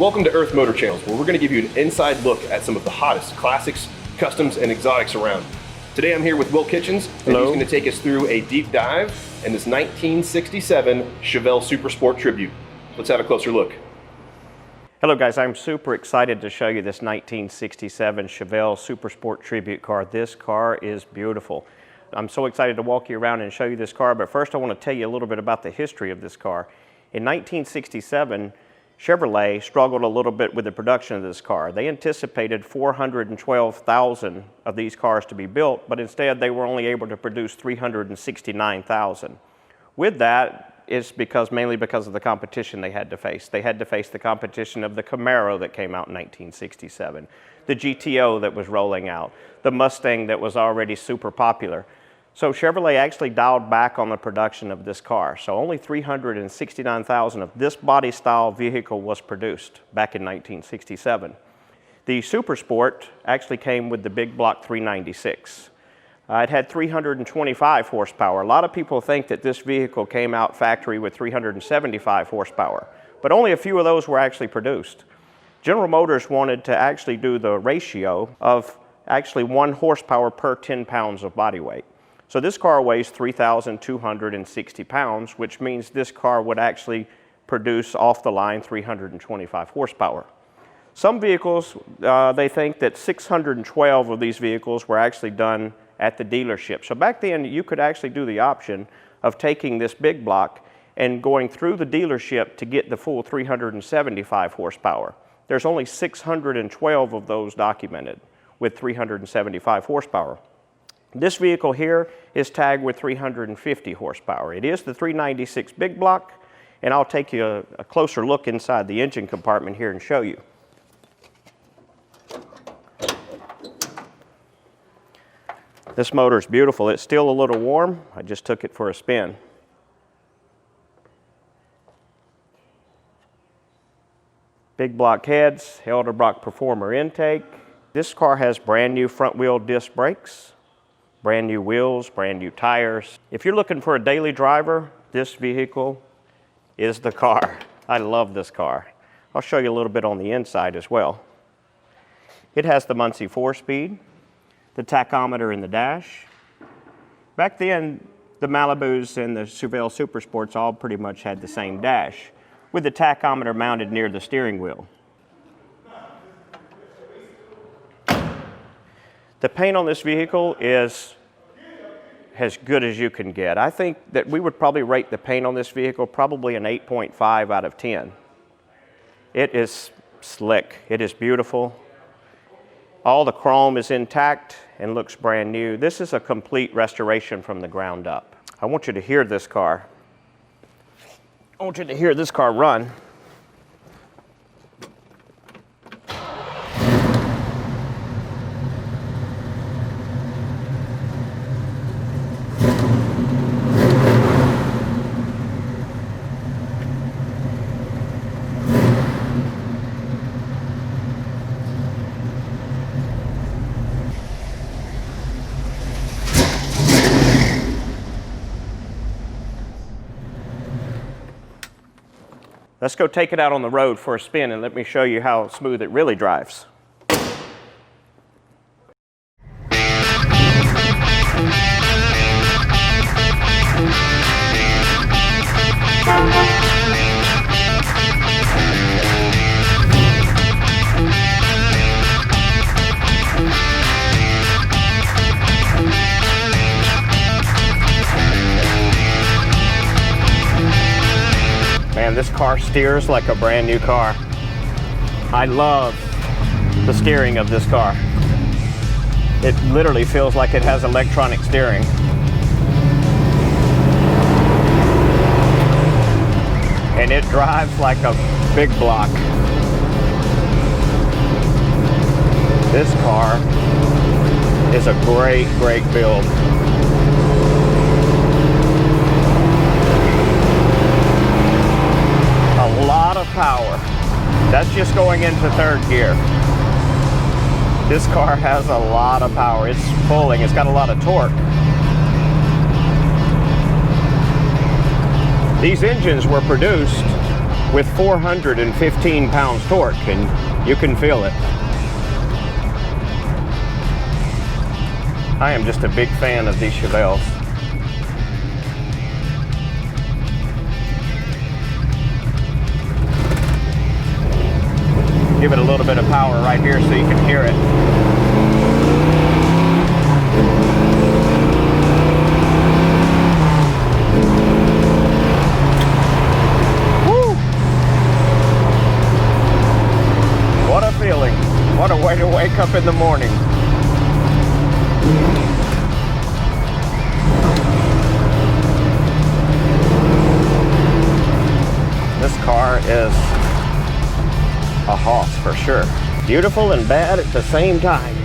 Welcome to Earth Motor Channels, where we're going to give you an inside look at some of the hottest classics, customs, and exotics around. Today I'm here with Will Kitchens, and Hello. he's going to take us through a deep dive in this 1967 Chevelle Super Sport Tribute. Let's have a closer look. Hello guys, I'm super excited to show you this 1967 Chevelle Super Sport Tribute car. This car is beautiful. I'm so excited to walk you around and show you this car, but first I want to tell you a little bit about the history of this car. In 1967, Chevrolet struggled a little bit with the production of this car. They anticipated 412,000 of these cars to be built, but instead they were only able to produce 369,000. With that, it's mainly because of the competition they had to face. They had to face the competition of the Camaro that came out in 1967, the GTO that was rolling out, the Mustang that was already super popular. So Chevrolet actually dialed back on the production of this car. So only 369,000 of this body style vehicle was produced back in 1967. The Super Sport actually came with the big block 396. It had 325 horsepower. A lot of people think that this vehicle came out factory with 375 horsepower, but only a few of those were actually produced. General Motors wanted to actually do the ratio of actually 1 horsepower per 10 pounds of body weight. So this car weighs 3,260 pounds, which means this car would actually produce off the line 325 horsepower. Some vehicles, they think that 612 of these vehicles were actually done at the dealership. So back then you could actually do the option of taking this big block and going through the dealership to get the full 375 horsepower. There's only 612 of those documented with 375 horsepower. This vehicle here is tagged with 350 horsepower. It is the 396 big block, and I'll take you a closer look inside the engine compartment here and show you. This motor is beautiful. It's still a little warm. I just took it for a spin. Big block heads, Edelbrock Performer intake. This car has brand new front wheel disc brakes, brand new wheels, brand new tires. If you're looking for a daily driver, this vehicle is the car. I love this car. I'll show you a little bit on the inside as well. It has the Muncie 4-speed, the tachometer in the dash. Back then, the Malibus and the Chevelle Super Sports all pretty much had the same dash, with the tachometer mounted near the steering wheel. The paint on this vehicle is as good as you can get. I think that we would probably rate the paint on this vehicle probably an 8.5 out of 10. It is slick. It is beautiful. All the chrome is intact and looks brand new. This is a complete restoration from the ground up. I want you to hear this car. I want you to hear this car run. Let's go take it out on the road for a spin and let me show you how smooth it really drives. Man, this car steers like a brand new car. I love the steering of this car. It literally feels like it has electronic steering. And it drives like a big block. This car is a great, great build. A lot of power. That's just going into third gear. This car has a lot of power. It's pulling, it's got a lot of torque. These engines were produced with 415 pounds torque, and you can feel it. I am just a big fan of these Chevelles. Give it a little bit of power right here so you can hear it. Woo! What a feeling. What a way to wake up in the morning. This car is a hoss for sure. Beautiful and bad at the same time.